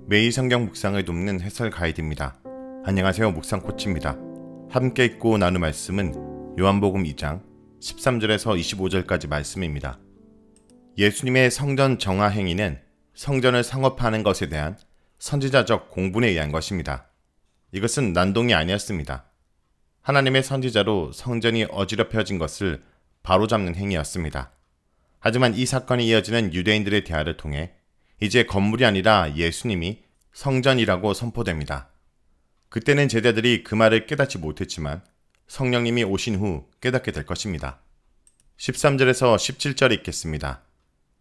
매일 성경 묵상을 돕는 해설 가이드입니다. 안녕하세요. 묵상 코치입니다. 함께 읽고 나눌 말씀은 요한복음 2장 13절에서 25절까지 말씀입니다. 예수님의 성전 정화 행위는 성전을 상업화하는 것에 대한 선지자적 공분에 의한 것입니다. 이것은 난동이 아니었습니다. 하나님의 선지자로 성전이 어지럽혀진 것을 바로잡는 행위였습니다. 하지만 이 사건이 이어지는 유대인들의 대화를 통해 이제 건물이 아니라 예수님이 성전이라고 선포됩니다. 그때는 제자들이 그 말을 깨닫지 못했지만 성령님이 오신 후 깨닫게 될 것입니다. 13절에서 17절 읽겠습니다.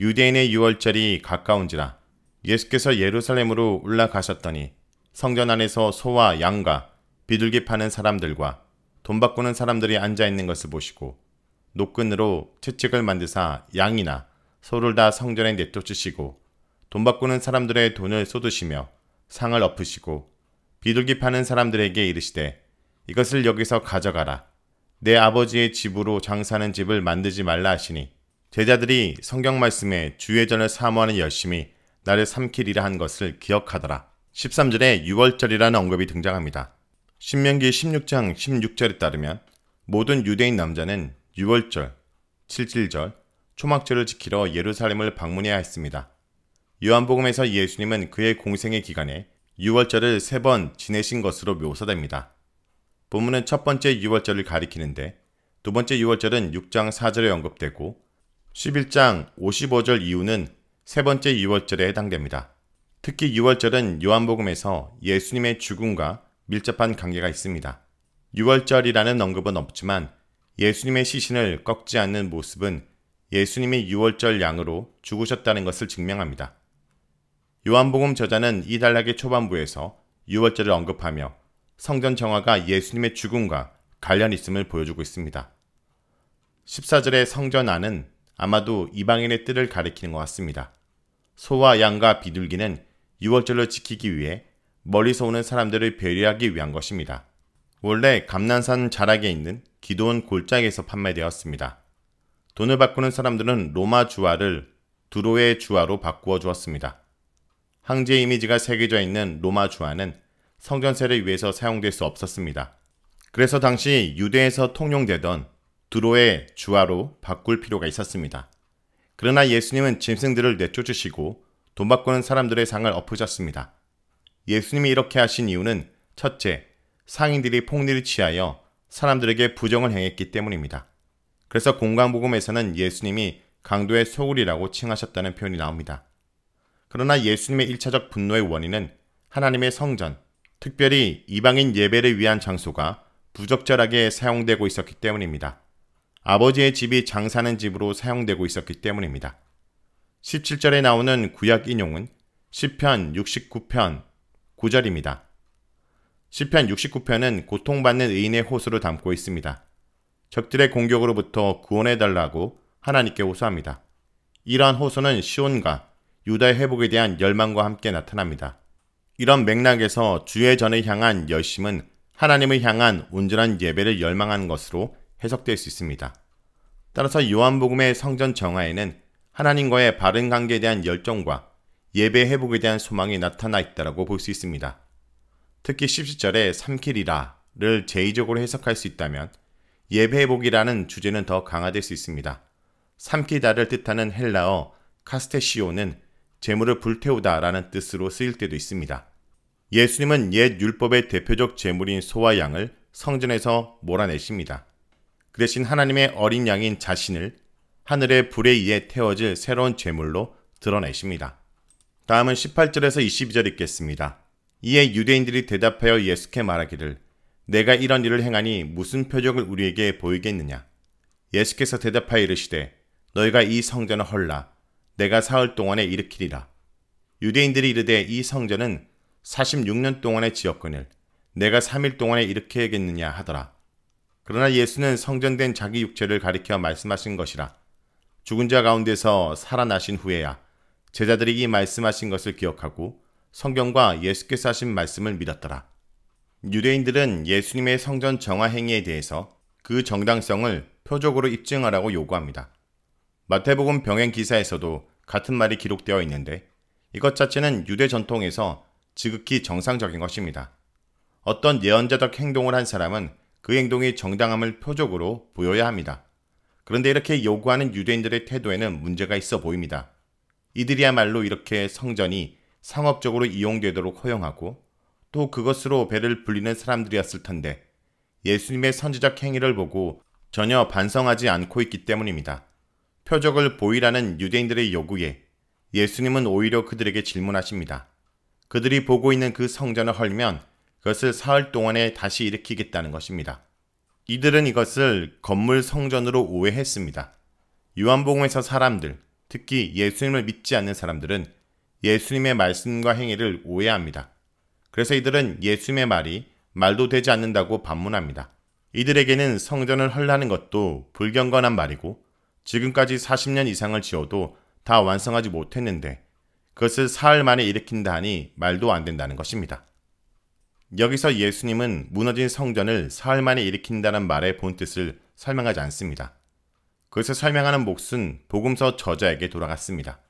유대인의 유월절이 가까운지라 예수께서 예루살렘으로 올라가셨더니 성전 안에서 소와 양과 비둘기 파는 사람들과 돈 바꾸는 사람들이 앉아있는 것을 보시고 노끈으로 채찍을 만드사 양이나 소를 다 성전에 내쫓으시고 돈 바꾸는 사람들의 돈을 쏟으시며 상을 엎으시고 비둘기 파는 사람들에게 이르시되 이것을 여기서 가져가라. 내 아버지의 집으로 장사하는 집을 만들지 말라 하시니 제자들이 성경 말씀에 주의 전을 사모하는 열심히 나를 삼키리라 한 것을 기억하더라. 13절에 유월절이라는 언급이 등장합니다. 신명기 16장 16절에 따르면 모든 유대인 남자는 유월절, 칠칠절, 초막절을 지키러 예루살렘을 방문해야 했습니다. 요한복음에서 예수님은 그의 공생의 기간에 유월절을 3번 지내신 것으로 묘사됩니다. 본문은 첫 번째 유월절을 가리키는데 두 번째 유월절은 6장 4절에 언급되고 11장 55절 이후는 세 번째 유월절에 해당됩니다. 특히 유월절은 요한복음에서 예수님의 죽음과 밀접한 관계가 있습니다. 유월절이라는 언급은 없지만 예수님의 시신을 꺾지 않는 모습은 예수님이 유월절 양으로 죽으셨다는 것을 증명합니다. 요한복음 저자는 이 단락의 초반부에서 유월절을 언급하며 성전 정화가 예수님의 죽음과 관련 있음을 보여주고 있습니다. 14절의 성전 안은 아마도 이방인의 뜰을 가리키는 것 같습니다. 소와 양과 비둘기는 유월절을 지키기 위해 멀리서 오는 사람들을 배려하기 위한 것입니다. 원래 감난산 자락에 있는 기드온 골짜기에서 판매되었습니다. 돈을 바꾸는 사람들은 로마 주화를 두로의 주화로 바꾸어 주었습니다. 황제의 이미지가 새겨져 있는 로마 주화는 성전세를 위해서 사용될 수 없었습니다. 그래서 당시 유대에서 통용되던 두로의 주화로 바꿀 필요가 있었습니다. 그러나 예수님은 짐승들을 내쫓으시고 돈 바꾸는 사람들의 상을 엎으셨습니다. 예수님이 이렇게 하신 이유는 첫째, 상인들이 폭리를 취하여 사람들에게 부정을 행했기 때문입니다. 그래서 공관복음에서는 예수님이 강도의 소굴이라고 칭하셨다는 표현이 나옵니다. 그러나 예수님의 1차적 분노의 원인은 하나님의 성전, 특별히 이방인 예배를 위한 장소가 부적절하게 사용되고 있었기 때문입니다. 아버지의 집이 장사하는 집으로 사용되고 있었기 때문입니다. 17절에 나오는 구약 인용은 시편 69편 9절입니다. 시편 69편은 고통받는 의인의 호소를 담고 있습니다. 적들의 공격으로부터 구원해달라고 하나님께 호소합니다. 이러한 호소는 시온과 유다의 회복에 대한 열망과 함께 나타납니다. 이런 맥락에서 주의 전을 향한 열심은 하나님을 향한 온전한 예배를 열망하는 것으로 해석될 수 있습니다. 따라서 요한복음의 성전 정화에는 하나님과의 바른 관계에 대한 열정과 예배 회복에 대한 소망이 나타나 있다고 볼 수 있습니다. 특히 17절에 삼키리라를 제의적으로 해석할 수 있다면 예배 회복이라는 주제는 더 강화될 수 있습니다. 삼키다를 뜻하는 헬라어 카스테시오는 제물을 불태우다 라는 뜻으로 쓰일 때도 있습니다. 예수님은 옛 율법의 대표적 제물인 소와 양을 성전에서 몰아내십니다. 그 대신 하나님의 어린 양인 자신을 하늘의 불에 의해 태워질 새로운 제물로 드러내십니다. 다음은 18절에서 22절 읽겠습니다. 이에 유대인들이 대답하여 예수께 말하기를 내가 이런 일을 행하니 무슨 표적을 우리에게 보이겠느냐. 예수께서 대답하여 이르시되 너희가 이 성전을 헐라 내가 사흘 동안에 일으키리라. 유대인들이 이르되 이 성전은 46년 동안에 지었거늘 내가 3일 동안에 일으켜야겠느냐 하더라. 그러나 예수는 성전된 자기 육체를 가리켜 말씀하신 것이라. 죽은 자 가운데서 살아나신 후에야 제자들이 이 말씀하신 것을 기억하고 성경과 예수께서 하신 말씀을 믿었더라. 유대인들은 예수님의 성전 정화 행위에 대해서 그 정당성을 표적으로 입증하라고 요구합니다. 마태복음 병행 기사에서도 같은 말이 기록되어 있는데 이것 자체는 유대 전통에서 지극히 정상적인 것입니다. 어떤 예언자적 행동을 한 사람은 그 행동이 정당함을 표적으로 보여야 합니다. 그런데 이렇게 요구하는 유대인들의 태도에는 문제가 있어 보입니다. 이들이야말로 이렇게 성전이 상업적으로 이용되도록 허용하고 또 그것으로 배를 불리는 사람들이었을 텐데 예수님의 선지적 행위를 보고 전혀 반성하지 않고 있기 때문입니다. 표적을 보이라는 유대인들의 요구에 예수님은 오히려 그들에게 질문하십니다. 그들이 보고 있는 그 성전을 헐면 그것을 사흘 동안에 다시 일으키겠다는 것입니다. 이들은 이것을 건물 성전으로 오해했습니다. 요한복음에서 사람들, 특히 예수님을 믿지 않는 사람들은 예수님의 말씀과 행위를 오해합니다. 그래서 이들은 예수님의 말이 말도 되지 않는다고 반문합니다. 이들에게는 성전을 헐라는 것도 불경건한 말이고 지금까지 40년 이상을 지어도 다 완성하지 못했는데 그것을 사흘 만에 일으킨다 하니 말도 안 된다는 것입니다. 여기서 예수님은 무너진 성전을 사흘 만에 일으킨다는 말의 본뜻을 설명하지 않습니다. 그것을 설명하는 몫은 복음서 저자에게 돌아갔습니다.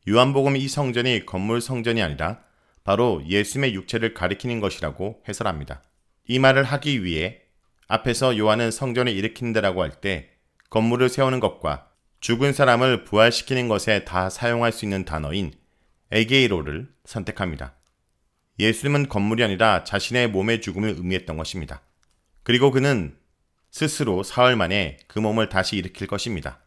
요한복음이 이 성전이 건물 성전이 아니라 바로 예수님의 육체를 가리키는 것이라고 해설합니다. 이 말을 하기 위해 앞에서 요한은 성전을 일으킨다라고 할 때 건물을 세우는 것과 죽은 사람을 부활시키는 것에 다 사용할 수 있는 단어인 에게이로를 선택합니다. 예수님은 건물이 아니라 자신의 몸의 죽음을 의미했던 것입니다. 그리고 그는 스스로 사흘 만에 그 몸을 다시 일으킬 것입니다.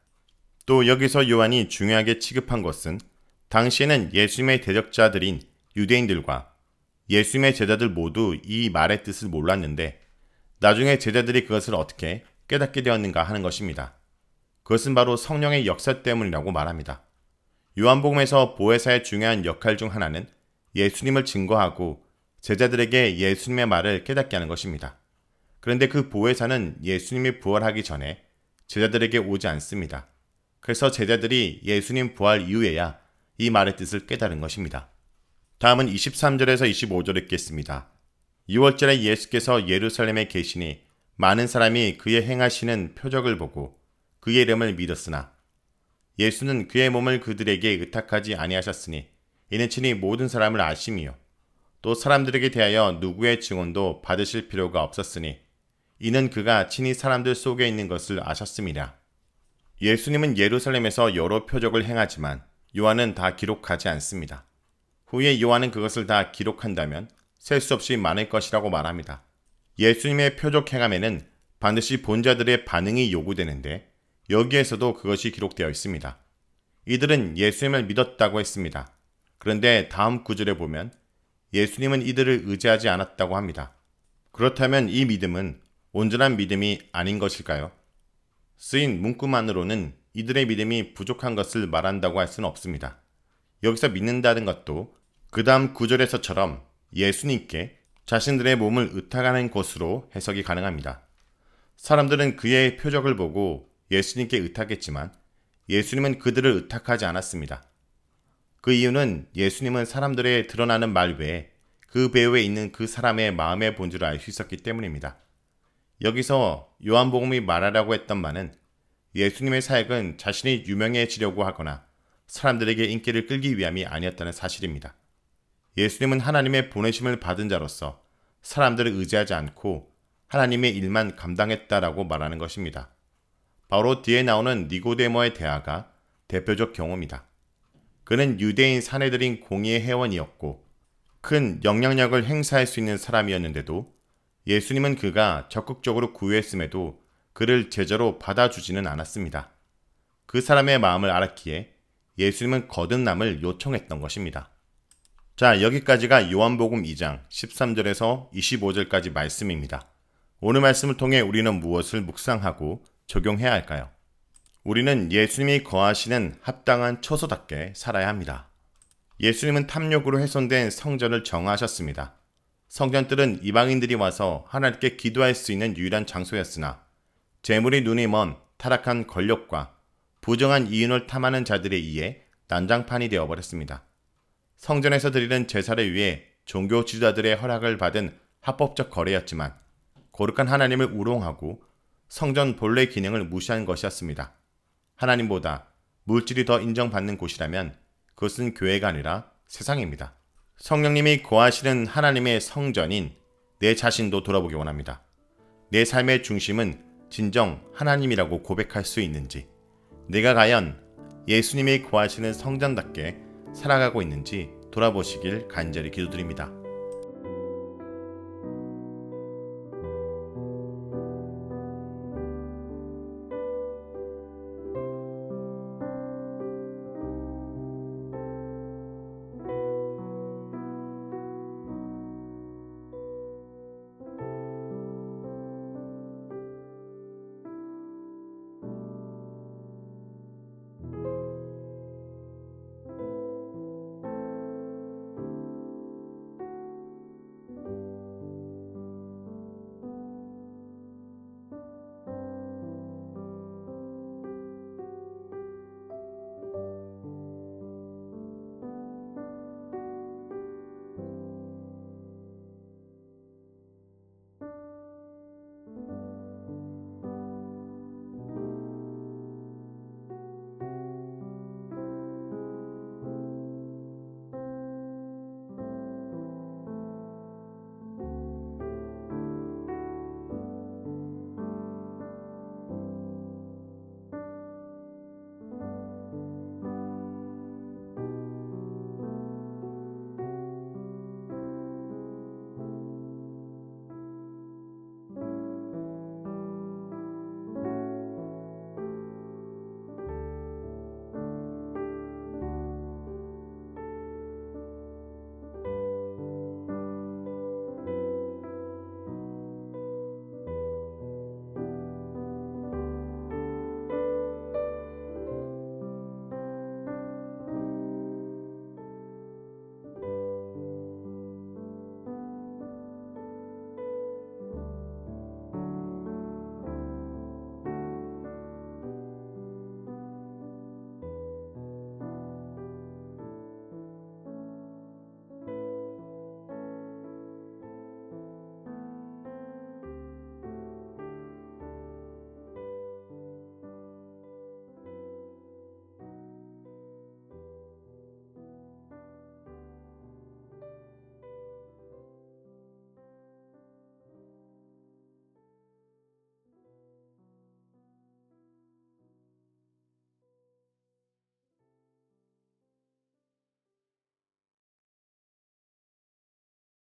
또 여기서 요한이 중요하게 취급한 것은 당시에는 예수님의 대적자들인 유대인들과 예수님의 제자들 모두 이 말의 뜻을 몰랐는데 나중에 제자들이 그것을 어떻게 깨닫게 되었는가 하는 것입니다. 그것은 바로 성령의 역사 때문이라고 말합니다. 요한복음에서 보혜사의 중요한 역할 중 하나는 예수님을 증거하고 제자들에게 예수님의 말을 깨닫게 하는 것입니다. 그런데 그 보혜사는 예수님이 부활하기 전에 제자들에게 오지 않습니다. 그래서 제자들이 예수님 부활 이후에야 이 말의 뜻을 깨달은 것입니다. 다음은 23절에서 25절 읽겠습니다. 6월절에 예수께서 예루살렘에 계시니 많은 사람이 그의 행하시는 표적을 보고 그의 이름을 믿었으나 예수는 그의 몸을 그들에게 의탁하지 아니하셨으니 이는 친히 모든 사람을 아심이요 또 사람들에게 대하여 누구의 증언도 받으실 필요가 없었으니 이는 그가 친히 사람들 속에 있는 것을 아셨음이라. 예수님은 예루살렘에서 여러 표적을 행하지만 요한은 다 기록하지 않습니다. 후에 요한은 그것을 다 기록한다면 셀 수 없이 많을 것이라고 말합니다. 예수님의 표적 행함에는 반드시 본자들의 반응이 요구되는데 여기에서도 그것이 기록되어 있습니다. 이들은 예수님을 믿었다고 했습니다. 그런데 다음 구절에 보면 예수님은 이들을 의지하지 않았다고 합니다. 그렇다면 이 믿음은 온전한 믿음이 아닌 것일까요? 쓰인 문구만으로는 이들의 믿음이 부족한 것을 말한다고 할 수는 없습니다. 여기서 믿는다는 것도 그 다음 구절에서처럼 예수님께 자신들의 몸을 의탁하는 것으로 해석이 가능합니다. 사람들은 그의 표적을 보고 예수님께 의탁했지만 예수님은 그들을 의탁하지 않았습니다. 그 이유는 예수님은 사람들의 드러나는 말 외에 그 배후에 있는 그 사람의 마음의 본질을 알 수 있었기 때문입니다. 여기서 요한복음이 말하라고 했던 말은 예수님의 사역은 자신이 유명해지려고 하거나 사람들에게 인기를 끌기 위함이 아니었다는 사실입니다. 예수님은 하나님의 보내심을 받은 자로서 사람들을 의지하지 않고 하나님의 일만 감당했다라고 말하는 것입니다. 바로 뒤에 나오는 니고데모의 대화가 대표적 경우입니다. 그는 유대인 사내들인 공의의 회원이었고 큰 영향력을 행사할 수 있는 사람이었는데도 예수님은 그가 적극적으로 구애했음에도 그를 제자로 받아주지는 않았습니다. 그 사람의 마음을 알았기에 예수님은 거듭남을 요청했던 것입니다. 자, 여기까지가 요한복음 2장 13절에서 25절까지 말씀입니다. 오늘 말씀을 통해 우리는 무엇을 묵상하고 적용해야 할까요? 우리는 예수님이 거하시는 합당한 처소답게 살아야 합니다. 예수님은 탐욕으로 훼손된 성전을 정하셨습니다. 성전들은 이방인들이 와서 하나님께 기도할 수 있는 유일한 장소였으나 재물이 눈이 먼 타락한 권력과 부정한 이윤을 탐하는 자들에 의해 난장판이 되어버렸습니다. 성전에서 드리는 제사를 위해 종교 지도자들의 허락을 받은 합법적 거래였지만 거룩한 하나님을 우롱하고 성전 본래 기능을 무시한 것이었습니다. 하나님보다 물질이 더 인정받는 곳이라면 그것은 교회가 아니라 세상입니다. 성령님이 거하시는 하나님의 성전인 내 자신도 돌아보기 원합니다. 내 삶의 중심은 진정 하나님이라고 고백할 수 있는지, 내가 과연 예수님이 거하시는 성전답게 살아가고 있는지 돌아보시길 간절히 기도드립니다.